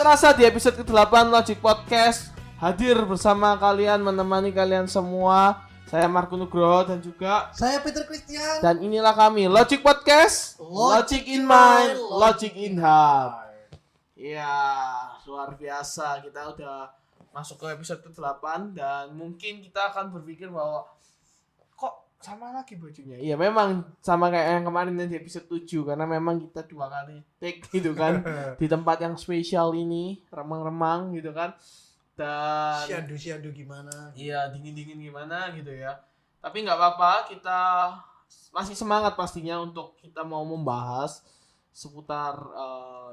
terasa di episode ke-8 Logic Podcast hadir bersama kalian, menemani kalian semua. Saya Marco Nugroho dan juga saya Peter Christian. Dan inilah kami Logic Podcast, Logic in Mind, Logic in Heart. Iya, luar biasa. Kita udah masuk ke episode ke-8 dan mungkin kita akan berpikir bahwa kok sama lagi bajunya. Iya, memang sama kayak yang kemarin di episode 7 karena memang kita 2 kali take gitu kan di tempat yang spesial ini, remang-remang gitu kan. Dan Syadu gimana? Iya, dingin gimana gitu ya. Tapi nggak apa-apa, kita masih semangat pastinya untuk kita mau membahas seputar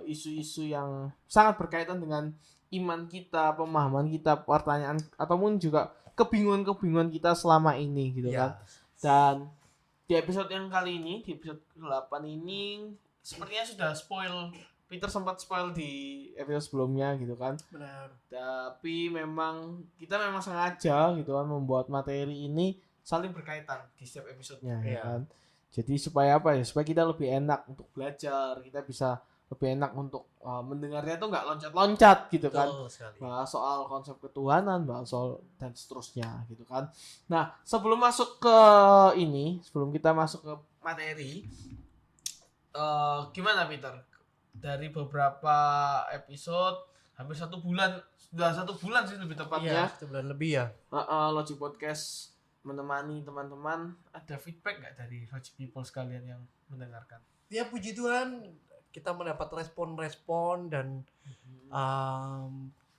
isu-isu yang sangat berkaitan dengan iman kita, pemahaman kita, pertanyaan ataupun juga kebingungan kita selama ini gitu kan. Dan di episode yang kali ini, di episode ke-8 ini sepertinya sudah spoil. Peter sempat spoil di episode sebelumnya gitu kan. Benar. Tapi kita memang sengaja gitu kan membuat materi ini saling berkaitan di setiap episodenya ya kan. Jadi supaya apa ya? Supaya kita lebih enak untuk belajar, kita bisa lebih enak untuk mendengarnya tuh nggak loncat-loncat gitu kan. Bahas soal konsep ketuhanan, bahas soal dan seterusnya gitu kan. Nah, sebelum kita masuk ke materi, gimana Peter? Dari beberapa episode hampir 1 bulan, sudah 1 bulan sih lebih tepatnya. Iya, 1 bulan lebih ya. Logic Podcast menemani teman-teman. Ada feedback nggak dari Logic People sekalian yang mendengarkan? Ya puji Tuhan, kita mendapat respon dan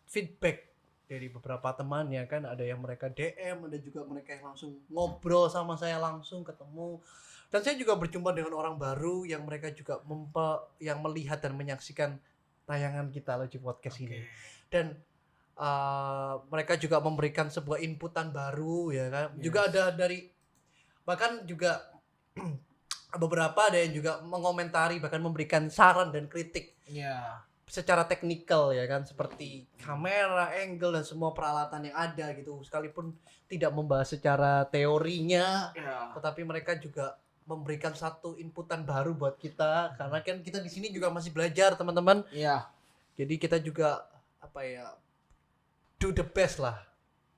feedback dari beberapa teman ya kan. Ada yang mereka DM, ada juga mereka yang langsung ngobrol sama saya, langsung ketemu. Dan saya juga berjumpa dengan orang baru yang mereka juga yang melihat dan menyaksikan tayangan kita Logic Podcast ini. Dan mereka juga memberikan sebuah inputan baru ya kan. Yes. Juga ada dari bahkan juga beberapa ada yang juga mengomentari, bahkan memberikan saran dan kritik. Secara teknikal ya kan, seperti kamera, angle dan semua peralatan yang ada gitu. Sekalipun tidak membahas secara teorinya, tetapi mereka juga memberikan satu inputan baru buat kita karena kan kita di sini juga masih belajar teman-teman. Iya. Jadi kita juga do the best lah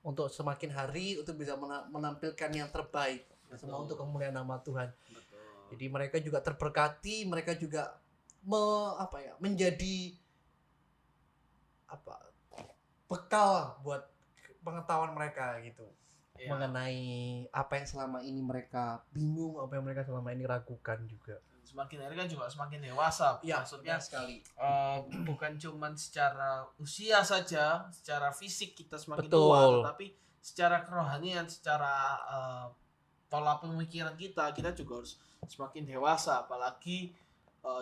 untuk semakin hari untuk bisa menampilkan yang terbaik. Semua untuk kemuliaan nama Tuhan. Betul. Jadi mereka juga terberkati, mereka juga menjadi bekal buat pengetahuan mereka gitu. Mengenai apa yang selama ini mereka bingung, apa yang mereka selama ini ragukan juga. Semakin hari kan juga semakin dewasa. Ya, maksudnya sekali. Bukan cuman secara usia saja, secara fisik kita semakin Betul. tua, tetapi secara kerohanian, secara pola pemikiran kita juga harus semakin dewasa. Apalagi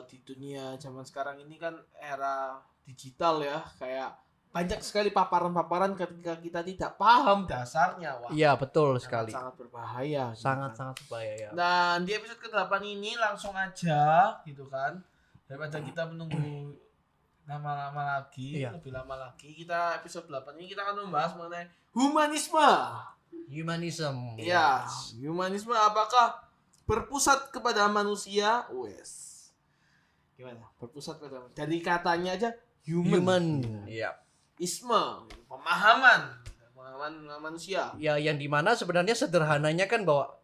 di dunia zaman sekarang ini kan era digital ya, kayak banyak sekali paparan-paparan ketika kita tidak paham dasarnya. Wah, iya betul sekali. Sangat berbahaya. Sangat berbahaya ya. Dan di episode ke-8 ini langsung aja gitu kan. Daripada kita menunggu lama-lama lagi, lebih lama lagi, kita episode 8 ini kita akan membahas mengenai humanisme. Iya, humanisme apakah berpusat kepada manusia? Gimana? Berpusat kepada dari katanya aja human. Iya. Isme, pemahaman manusia. Ya, yang dimana sebenarnya sederhananya kan bahwa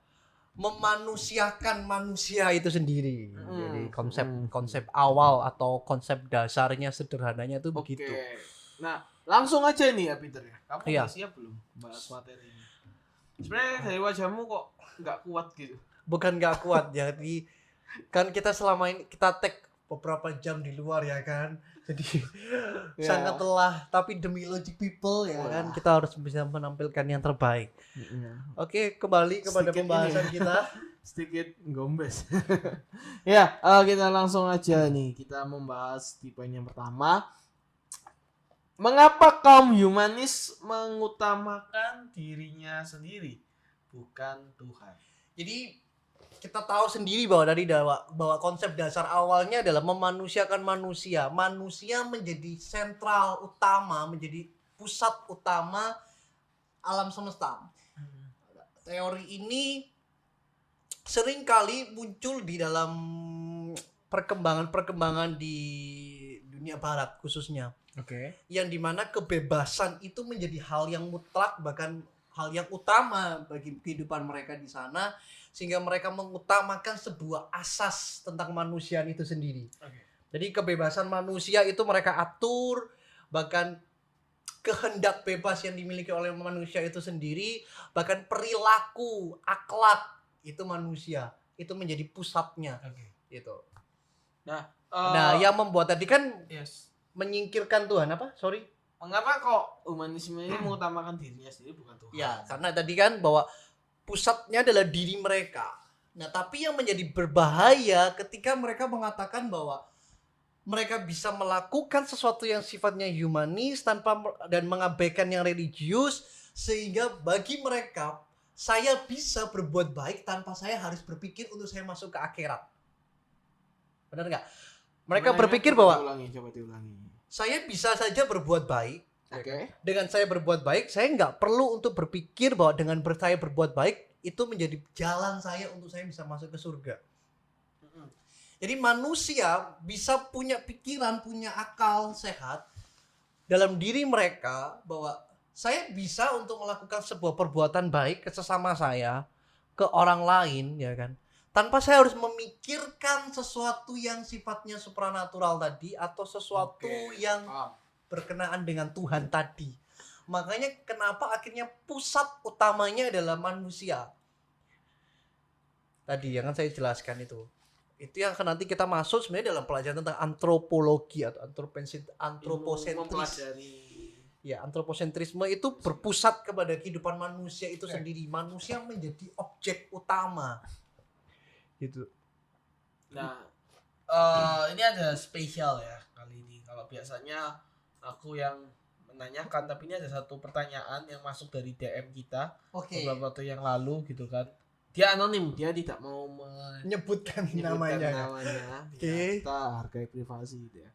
memanusiakan manusia itu sendiri. Jadi konsep awal atau konsep dasarnya sederhananya itu begitu. Nah, langsung aja nih ya Peter ya. Kamu udah siap belum bahas materi ini? Sebenarnya dari wajahmu kok nggak kuat gitu. Bukan nggak kuat, jadi kan kita selama ini kita take beberapa jam di luar ya kan. Jadi sangat lelah, tapi demi Logic People ya kan kita harus bisa menampilkan yang terbaik. Oke, kembali kepada pembahasan kita. Sedikit gombes. Ya, kita langsung aja nih. Kita membahas di poin yang pertama. Mengapa kaum humanis mengutamakan dirinya sendiri, bukan Tuhan? Jadi kita tahu sendiri bahwa konsep dasar awalnya adalah memanusiakan manusia. Manusia menjadi sentral utama, menjadi pusat utama alam semesta. Teori ini seringkali muncul di dalam perkembangan di dunia barat khususnya. yang dimana kebebasan itu menjadi hal yang mutlak, bahkan hal yang utama bagi kehidupan mereka di sana, sehingga mereka mengutamakan sebuah asas tentang manusiaan itu sendiri. Jadi kebebasan manusia itu mereka atur, bahkan kehendak bebas yang dimiliki oleh manusia itu sendiri, bahkan perilaku, akhlak itu manusia itu menjadi pusatnya. Gitu. Nah, yang membuat tadi kan menyingkirkan Tuhan apa? Sorry. Mengapa kok humanisme ini mengutamakan dirinya sendiri bukan Tuhan? Ya, karena tadi kan bahwa pusatnya adalah diri mereka. Nah, tapi yang menjadi berbahaya ketika mereka mengatakan bahwa mereka bisa melakukan sesuatu yang sifatnya humanis dan mengabaikan yang religius, sehingga bagi mereka saya bisa berbuat baik tanpa saya harus berpikir untuk saya masuk ke akhirat. Benar nggak? Mereka berpikir bahwa coba diulangi. Saya bisa saja berbuat baik. Dengan saya berbuat baik, saya nggak perlu untuk berpikir bahwa dengan saya berbuat baik itu menjadi jalan saya untuk saya bisa masuk ke surga. Jadi manusia bisa punya pikiran, punya akal sehat dalam diri mereka bahwa saya bisa untuk melakukan sebuah perbuatan baik ke sesama saya, ke orang lain, ya kan? Tanpa saya harus memikirkan sesuatu yang sifatnya supranatural tadi atau sesuatu yang berkenaan dengan Tuhan tadi. Makanya kenapa akhirnya pusat utamanya adalah manusia. Tadi yang kan saya jelaskan itu yang akan nanti kita masuk sebenarnya dalam pelajaran tentang antropologi atau antroposentris. Ya, antroposentrisme itu berpusat kepada kehidupan manusia itu sendiri. Manusia menjadi objek utama. Gitu. Nah, ini ada spesial ya kali ini. Kalau biasanya aku yang menanyakan, tapi ini ada satu pertanyaan yang masuk dari DM kita beberapa waktu yang lalu gitu kan. Dia anonim, dia tidak mau menyebutkan namanya. Kita hargai privasi gitu ya.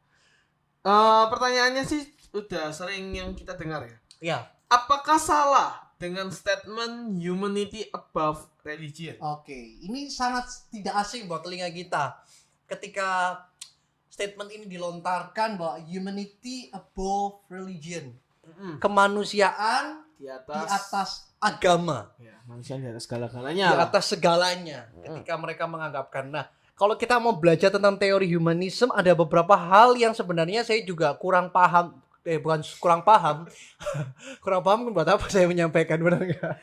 Pertanyaannya sih udah sering yang kita dengar ya. Iya. Apakah salah dengan statement humanity above religion? Ini sangat tidak asing buat telinga kita. Ketika statement ini dilontarkan bahwa humanity above religion. Kemanusiaan di atas agama. Ya, manusia di atas segala-galanya. Di atas segalanya. Ketika mereka menganggapkan. Nah, kalau kita mau belajar tentang teori humanisme, ada beberapa hal yang sebenarnya saya juga kurang paham. Kurang paham buat apa saya menyampaikan, benar nggak?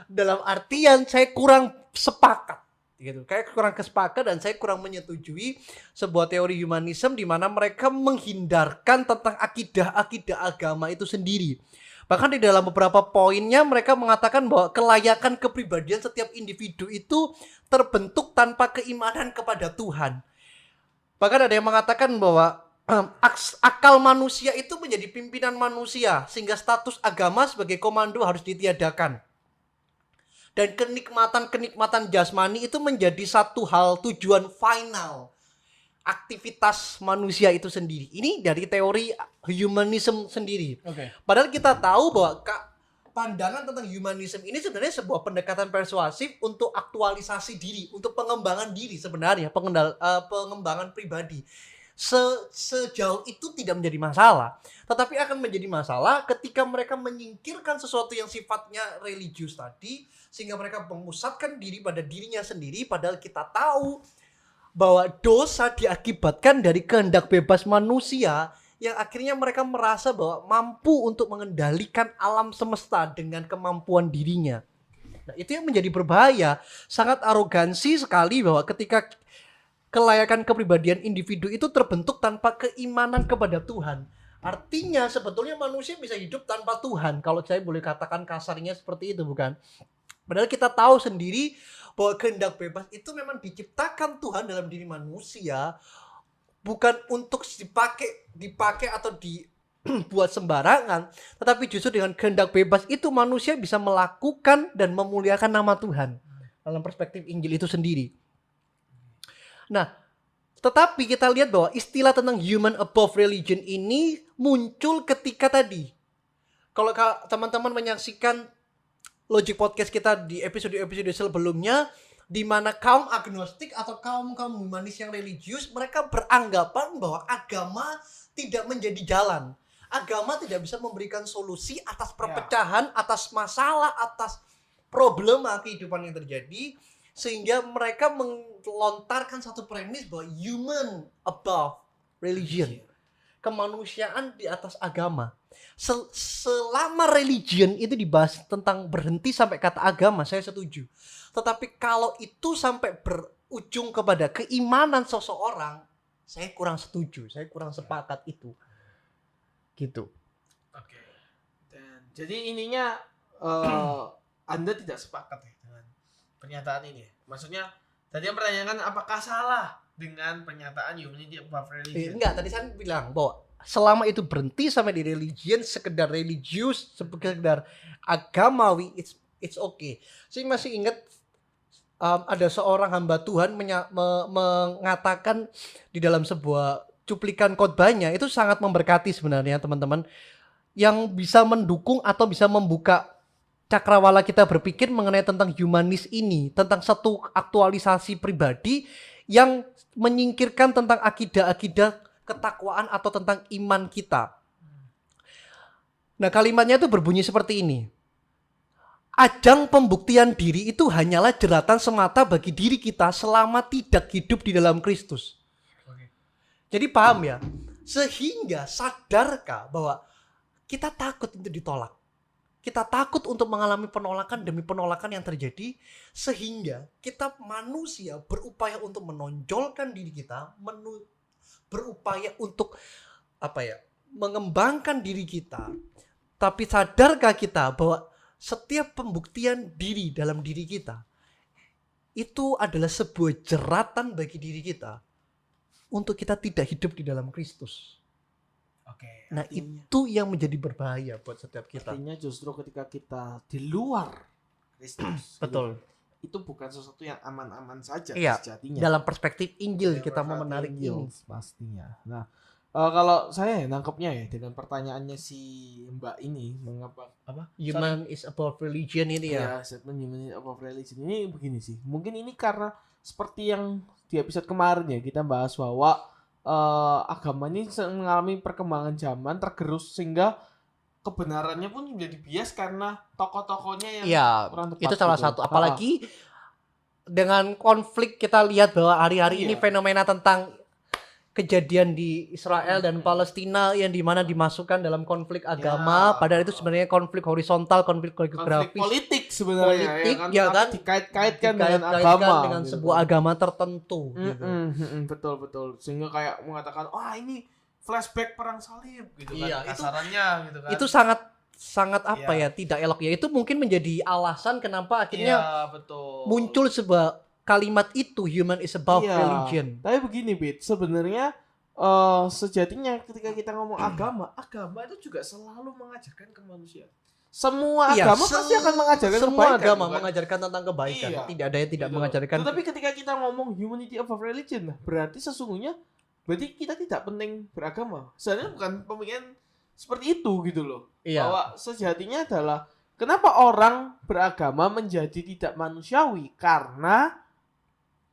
Dalam artian saya kurang sepakat. Gitu. Kayak kurang kesepakat dan saya kurang menyetujui sebuah teori humanisme di mana mereka menghindarkan tentang akidah agama itu sendiri. Bahkan di dalam beberapa poinnya mereka mengatakan bahwa kelayakan kepribadian setiap individu itu terbentuk tanpa keimanan kepada Tuhan. Bahkan ada yang mengatakan bahwa akal manusia itu menjadi pimpinan manusia sehingga status agama sebagai komando harus ditiadakan. Dan kenikmatan jasmani itu menjadi satu hal tujuan final aktivitas manusia itu sendiri. Ini dari teori humanisme sendiri. Padahal kita tahu bahwa pandangan tentang humanisme ini sebenarnya sebuah pendekatan persuasif untuk aktualisasi diri, untuk pengembangan diri sebenarnya, pengembangan pribadi. Sejauh itu tidak menjadi masalah, tetapi akan menjadi masalah ketika mereka menyingkirkan sesuatu yang sifatnya religius tadi, sehingga mereka memusatkan diri pada dirinya sendiri, padahal kita tahu bahwa dosa diakibatkan dari kehendak bebas manusia yang akhirnya mereka merasa bahwa mampu untuk mengendalikan alam semesta dengan kemampuan dirinya. Nah, itu yang menjadi berbahaya, sangat arogansi sekali bahwa ketika kelayakan kepribadian individu itu terbentuk tanpa keimanan kepada Tuhan. Artinya sebetulnya manusia bisa hidup tanpa Tuhan, kalau saya boleh katakan kasarnya seperti itu, bukan? Padahal kita tahu sendiri bahwa kehendak bebas itu memang diciptakan Tuhan dalam diri manusia, bukan untuk dipakai atau dibuat sembarangan, tetapi justru dengan kehendak bebas itu manusia bisa melakukan dan memuliakan nama Tuhan dalam perspektif Injil itu sendiri. Nah, tetapi kita lihat bahwa istilah tentang human above religion ini muncul ketika tadi, kalau teman-teman menyaksikan Logic Podcast kita di episode sebelumnya, di mana kaum agnostik atau kaum humanis yang religius mereka beranggapan bahwa agama tidak menjadi jalan. Agama tidak bisa memberikan solusi atas perpecahan, atas masalah, atas problema kehidupan yang terjadi, sehingga mereka melontarkan satu premis bahwa human above religion. Kemanusiaan di atas agama. Selama religion itu dibahas tentang berhenti sampai kata agama, saya setuju. Tetapi kalau itu sampai berujung kepada keimanan seseorang, saya kurang setuju, saya kurang sepakat itu. Gitu. Oke. Dan jadi ininya Anda tidak sepakat ya dengan pernyataan ini. Maksudnya tadi yang pertanyakan apakah salah dengan pernyataan humanity above religion? Enggak, tadi saya bilang bahwa selama itu berhenti sampai di religion, sekedar religius, sekedar agamawi, it's okay. Saya masih ingat ada seorang hamba Tuhan mengatakan di dalam sebuah cuplikan khotbahnya, itu sangat memberkati sebenarnya teman-teman, yang bisa mendukung atau bisa membuka cakrawala kita berpikir mengenai tentang humanis ini, tentang satu aktualisasi pribadi yang menyingkirkan tentang akidah-akidah ketakwaan atau tentang iman kita. Nah, kalimatnya itu berbunyi seperti ini. Ajang pembuktian diri itu hanyalah jeratan semata bagi diri kita selama tidak hidup di dalam Kristus. Jadi paham ya? Sehingga sadarkah bahwa kita takut untuk ditolak? Kita takut untuk mengalami penolakan demi penolakan yang terjadi, sehingga kita manusia berupaya untuk menonjolkan diri kita, berupaya untuk mengembangkan diri kita. Tapi sadarkah kita bahwa setiap pembuktian diri dalam diri kita itu adalah sebuah jeratan bagi diri kita untuk kita tidak hidup di dalam Kristus. Oke. Nah, itu yang menjadi berbahaya buat setiap kita. Artinya justru ketika kita di luar Kristus, betul. Itu bukan sesuatu yang aman-aman saja sejatinya. Dalam perspektif Injil kita mau menarik Injil, ini pastinya. Nah, kalau saya nangkepnya ya dengan pertanyaannya si Mbak ini, mengapa human is above religion ini ya? Statement human is above religion ini begini sih. Mungkin ini karena seperti yang di episode kemarin ya kita bahas bahwa agama ini mengalami perkembangan zaman tergerus sehingga kebenarannya pun menjadi bias karena tokoh-tokohnya yang kurang tepat. Itu salah satu. Apalagi dengan konflik kita lihat bahwa hari-hari ini fenomena tentang kejadian di Israel dan Palestina yang dimana dimasukkan dalam konflik agama, padahal itu sebenarnya konflik horizontal, konflik geografis, politik sebenarnya, kan dikait-kaitkan dengan agama, dengan sebuah agama tertentu. Betul, sehingga kayak mengatakan, ini flashback perang salib, gitu kan, kasarannya, gitu kan. Itu sangat tidak elok ya. Itu mungkin menjadi alasan kenapa akhirnya muncul sebuah kalimat itu, human is above religion. Tapi begini, Bit, sebenarnya sejatinya ketika kita ngomong agama itu juga selalu mengajarkan kemanusiaan. Semua agama pasti akan mengajarkan kebaikan. Semua agama mengajarkan tentang kebaikan. Tidak ada yang tidak mengajarkan. Tetapi ketika kita ngomong humanity above religion, berarti sesungguhnya kita tidak penting beragama. Sebenarnya bukan pemikiran seperti itu gitu loh. Bahwa sejatinya adalah kenapa orang beragama menjadi tidak manusiawi, karena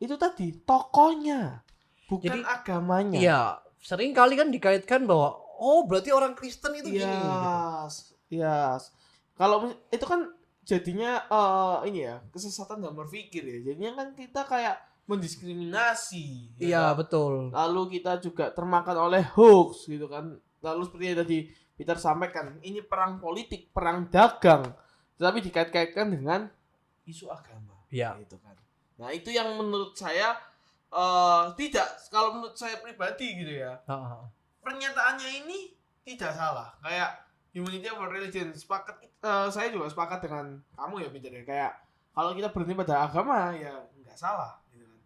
itu tadi tokohnya, bukan agamanya. Iya, sering kali kan dikaitkan bahwa berarti orang Kristen itu gini. Yes. Kalau itu kan jadinya kesesatan dalam berpikir ya. Jadinya kan kita kayak mendiskriminasi. Iya, betul. Lalu kita juga termakan oleh hoax gitu kan. Lalu seperti yang tadi Peter sampaikan, ini perang politik, perang dagang, tetapi dikait-kaitkan dengan isu agama. Iya. Gitu kan. Nah, itu yang menurut saya tidak, kalau menurut saya pribadi gitu ya. Pernyataannya ini tidak salah. Kayak humanity over religion, saya juga sepakat dengan kamu ya, Peter ya. Kayak kalau kita berhenti pada agama ya nggak salah gitu kan.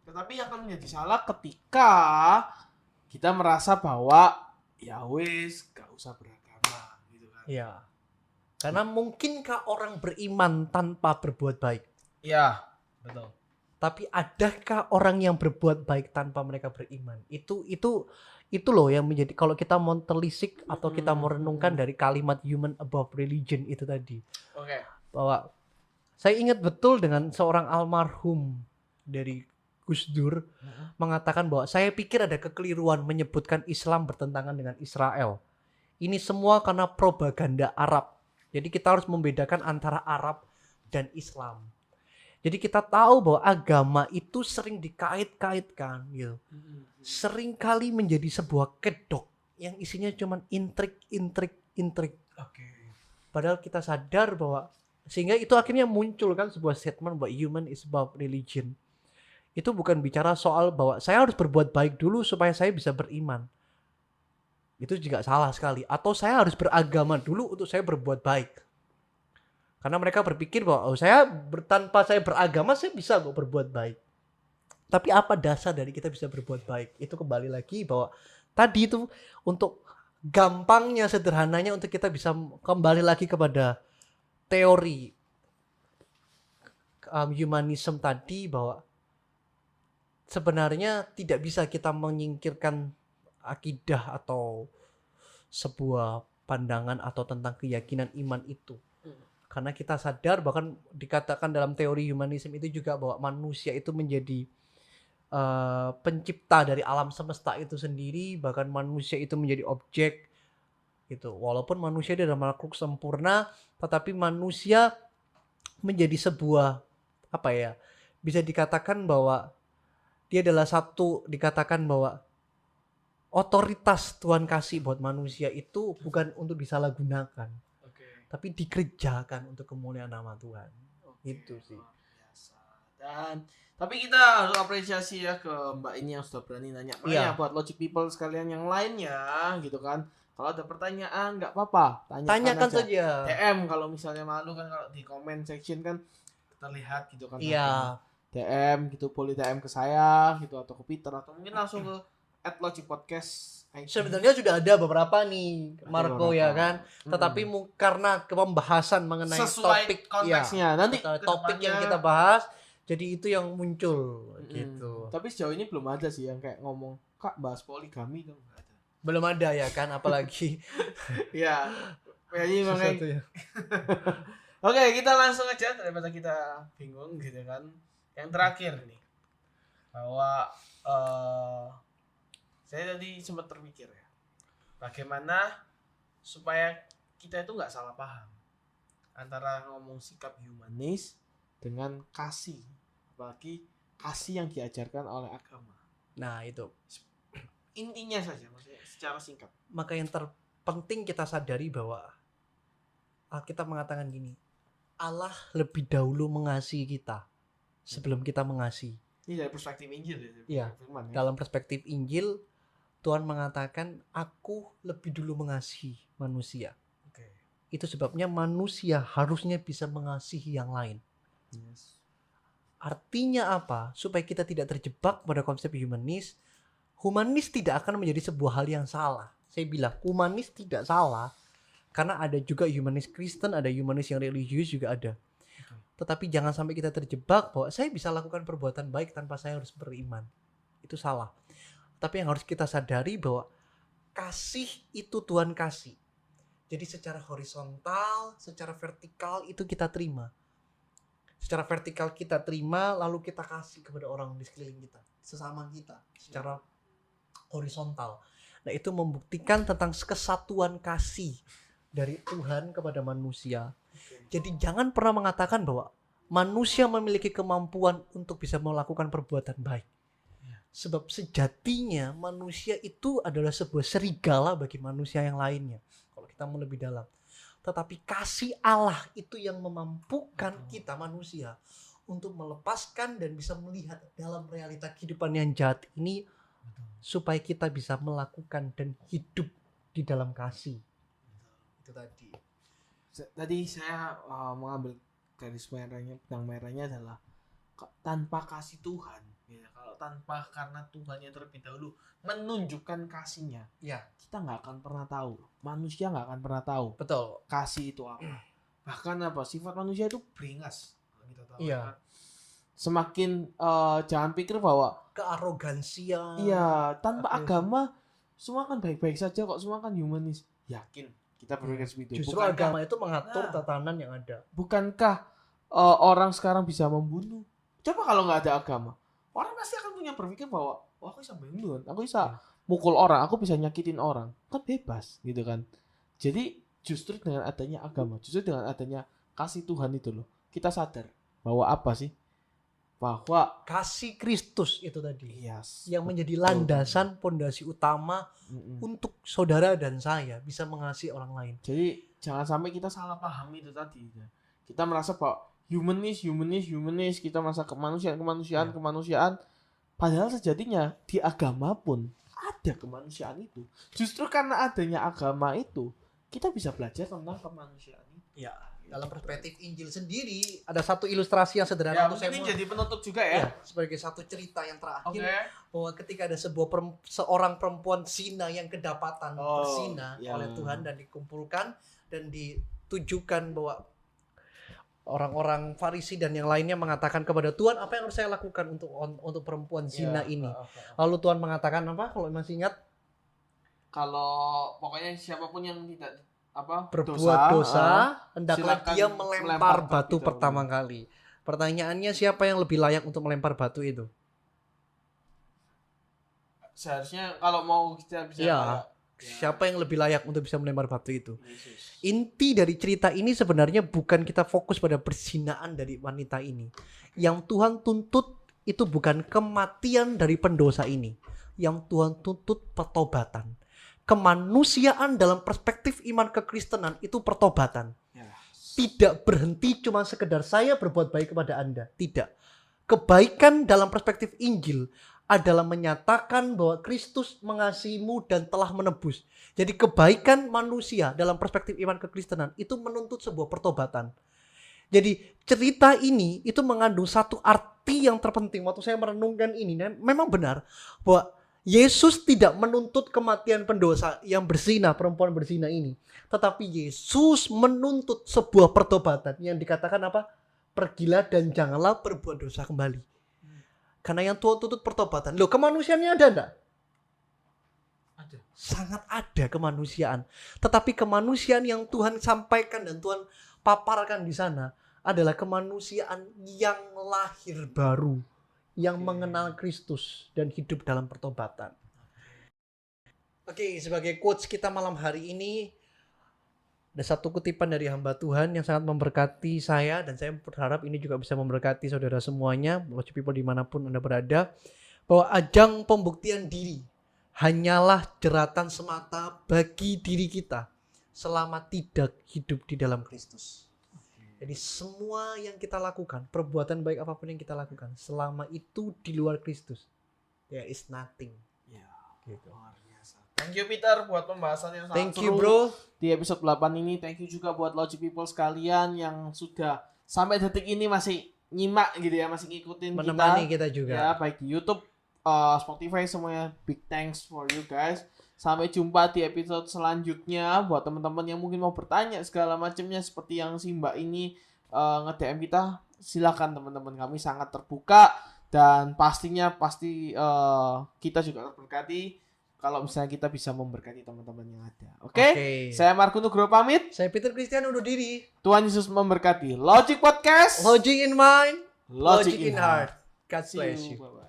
Tetapi yang akan menjadi salah ketika kita merasa bahwa ya wis gak usah beragama gitu kan. Iya. Karena mungkinkah orang beriman tanpa berbuat baik? Iya, betul. Tapi adakah orang yang berbuat baik tanpa mereka beriman? Itu loh yang menjadi, kalau kita mau telisik atau kita mau renungkan dari kalimat human above religion itu tadi. Oke. Bahwa Saya ingat betul dengan seorang almarhum dari Gus Dur mengatakan bahwa saya pikir ada kekeliruan menyebutkan Islam bertentangan dengan Israel. Ini semua karena propaganda Arab. Jadi kita harus membedakan antara Arab dan Islam. Jadi kita tahu bahwa agama itu sering dikait-kaitkan gitu. Sering kali menjadi sebuah kedok yang isinya cuma intrik. Oke. Padahal kita sadar bahwa sehingga itu akhirnya muncul kan sebuah statement bahwa human is about religion. Itu bukan bicara soal bahwa saya harus berbuat baik dulu supaya saya bisa beriman. Itu juga salah sekali. Atau saya harus beragama dulu untuk saya berbuat baik. Karena mereka berpikir bahwa tanpa saya beragama saya bisa kok berbuat baik. Tapi apa dasar dari kita bisa berbuat baik? Itu kembali lagi bahwa tadi itu untuk gampangnya, sederhananya untuk kita bisa kembali lagi kepada teori humanism tadi bahwa sebenarnya tidak bisa kita menyingkirkan akidah atau sebuah pandangan atau tentang keyakinan iman itu. Karena kita sadar bahkan dikatakan dalam teori humanism itu juga bahwa manusia itu menjadi pencipta dari alam semesta itu sendiri, bahkan manusia itu menjadi objek gitu. Walaupun manusia adalah makhluk sempurna, tetapi manusia menjadi sebuah bisa dikatakan bahwa dia adalah dikatakan bahwa otoritas Tuhan kasih buat manusia itu bukan untuk disalahgunakan, tapi dikerjakan untuk kemuliaan nama Tuhan. Itu sih. Biasa. Dan tapi kita harus apresiasi ya ke Mbak ini yang sudah berani nanya. Makanya buat Logic People sekalian yang lainnya gitu kan. Kalau ada pertanyaan nggak apa-apa, tanyakan saja. DM kalau misalnya malu kan, kalau di comment section kan kita lihat gitu kan. Iya. DM gitu, boleh DM ke saya gitu atau ke Peter atau mungkin langsung ke @logicpodcast. Sebenarnya sudah ada beberapa nih Marco ya kan. Tetapi karena pembahasan mengenai sesuai topik konteksnya nanti topik yang kita bahas, jadi itu yang muncul gitu. Tapi sejauh ini belum ada sih yang kayak ngomong, "Kak, bahas poligami dong." Enggak ada. Belum ada ya kan, apalagi ya. Jadi makanya. Oke, kita langsung aja daripada kita bingung gitu kan. Yang terakhir nih. Bahwa saya tadi sempat terpikir ya. Bagaimana supaya kita itu enggak salah paham antara ngomong sikap humanis dengan kasih. Apalagi kasih yang diajarkan oleh agama. Nah, itu intinya saja maksudnya secara singkat. Maka yang terpenting kita sadari bahwa Alkitab mengatakan gini, Allah lebih dahulu mengasihi kita sebelum kita mengasihi. Ini dari perspektif Injil ya. Iya. Dalam perspektif Injil Tuhan mengatakan aku lebih dulu mengasihi manusia. Itu sebabnya manusia harusnya bisa mengasihi yang lain. Yes. Artinya apa? Supaya kita tidak terjebak pada konsep humanis. Humanis tidak akan menjadi sebuah hal yang salah. Saya bilang humanis tidak salah karena ada juga humanis Kristen, ada humanis yang religius juga ada. Tetapi jangan sampai kita terjebak bahwa saya bisa lakukan perbuatan baik tanpa saya harus beriman. Itu salah. Tapi yang harus kita sadari bahwa kasih itu Tuhan kasih. Jadi secara horizontal, secara vertikal itu kita terima. Secara vertikal kita terima, lalu kita kasih kepada orang di sekeliling kita, sesama kita, secara horizontal. Nah, itu membuktikan tentang kesatuan kasih dari Tuhan kepada manusia. Jadi jangan pernah mengatakan bahwa manusia memiliki kemampuan untuk bisa melakukan perbuatan baik. Sebab sejatinya manusia itu adalah sebuah serigala bagi manusia yang lainnya. Kalau kita mau lebih dalam. Tetapi kasih Allah itu yang memampukan kita manusia untuk melepaskan dan bisa melihat dalam realita kehidupan yang jahat ini supaya kita bisa melakukan dan hidup di dalam kasih. Itu tadi. Tadi saya mengambil garis merahnya, benang merahnya adalah tanpa kasih Tuhan. Ya, kalau tanpa karena Tuhan yang terlebih dahulu menunjukkan kasihnya, ya kita nggak akan pernah tahu. Manusia nggak akan pernah tahu. Betul. Kasih itu apa? Bahkan apa? Sifat manusia itu beringas. Kita tahu. Iya. Kan? Semakin jangan pikir bahwa kearogansian. Iya, tanpa agama semua kan baik-baik saja kok, semua kan humanis. Yakin kita berpikir seperti itu. Justru agama itu mengatur tatanan yang ada. Bukankah orang sekarang bisa membunuh. Coba kalau nggak ada agama, orang pasti akan punya berpikir bahwa aku bisa membunuh, aku bisa mukul orang, aku bisa nyakitin orang, kan bebas gitu kan. Jadi justru dengan adanya agama, justru dengan adanya kasih Tuhan itu loh, kita sadar bahwa apa sih? Bahwa Kasih Kristus itu tadi yes, yang menjadi landasan pondasi utama untuk saudara dan saya bisa mengasihi orang lain. Jadi jangan sampai kita salah paham itu tadi. Kita merasa bahwa humanis, kita merasa kemanusiaan. Padahal sejatinya di agama pun ada kemanusiaan itu. Justru karena adanya agama itu, kita bisa belajar tentang kemanusiaan itu. Ya, dalam perspektif Injil sendiri ada satu ilustrasi yang sederhana Ya, mungkin ini jadi penutup juga ya. sebagai satu cerita yang terakhir Oke. bahwa ketika ada seorang perempuan zina yang kedapatan berzina ya. oleh Tuhan dan dikumpulkan dan ditujukan bahwa orang-orang Farisi dan yang lainnya mengatakan kepada Tuhan, apa yang harus saya lakukan untuk perempuan zina ini? Lalu Tuhan mengatakan apa? Kalau masih ingat, kalau pokoknya siapapun yang tidak berbuat dosa hendaklah silakan dia melempar batu terlebih pertama kali. Pertanyaannya, siapa yang lebih layak untuk melempar batu itu? Seharusnya kalau mau kita bisa siapa yang lebih layak untuk bisa melempar batu itu? Yesus. Inti dari cerita ini sebenarnya bukan kita fokus pada perzinaan dari wanita ini. Yang Tuhan tuntut itu bukan kematian dari pendosa ini. Yang Tuhan tuntut pertobatan. Kemanusiaan dalam perspektif iman kekristenan itu pertobatan. Tidak berhenti cuma sekedar saya berbuat baik kepada Anda. Tidak. Kebaikan dalam perspektif Injil adalah menyatakan bahwa Kristus mengasihimu dan telah menebus. Jadi kebaikan manusia dalam perspektif iman kekristenan itu menuntut sebuah pertobatan. Jadi cerita ini itu mengandung satu arti yang terpenting. Waktu saya merenungkan ini, memang benar bahwa Yesus tidak menuntut kematian pendosa yang berzina, perempuan berzina ini. Tetapi Yesus menuntut sebuah pertobatan yang dikatakan apa? Pergilah dan janganlah berbuat dosa kembali. Karena yang Tuhan tuntut pertobatan. Loh, kemanusiaannya ada enggak? Ada. Sangat ada kemanusiaan. Tetapi kemanusiaan yang Tuhan sampaikan dan Tuhan paparkan di sana adalah kemanusiaan yang lahir baru, yang mengenal Kristus dan hidup dalam pertobatan. Oke, sebagai quotes kita malam hari ini, ada satu kutipan dari hamba Tuhan yang sangat memberkati saya, dan saya berharap ini juga bisa memberkati saudara semuanya, Logic People dimanapun Anda berada, bahwa ajang pembuktian diri hanyalah jeratan semata bagi diri kita selama tidak hidup di dalam Kristus. Jadi semua yang kita lakukan, perbuatan baik apapun yang kita lakukan, selama itu di luar Kristus, there is nothing. Ya, Gitu. luar biasa. Thank you Peter buat pembahasan yang sangat Thank seru you bro. di episode 8 ini. Thank you juga buat Logic People sekalian yang sudah sampai detik ini masih nyimak gitu ya, masih ngikutin Menemani kita juga. Ya, baik di YouTube, Spotify, semuanya. Big thanks for you guys. Sampai jumpa di episode selanjutnya. Buat teman-teman yang mungkin mau bertanya segala macamnya seperti yang si Mbak ini nge-DM kita, silakan teman-teman, kami sangat terbuka dan pasti kita juga terberkati kalau misalnya kita bisa memberkati teman-teman yang ada. Oke? Saya Marco Nugroho pamit. Saya Peter Christian undur diri. Tuhan Yesus memberkati. Logic Podcast. Logic in mind, Logic in heart. God See bless you. you. Bye-bye.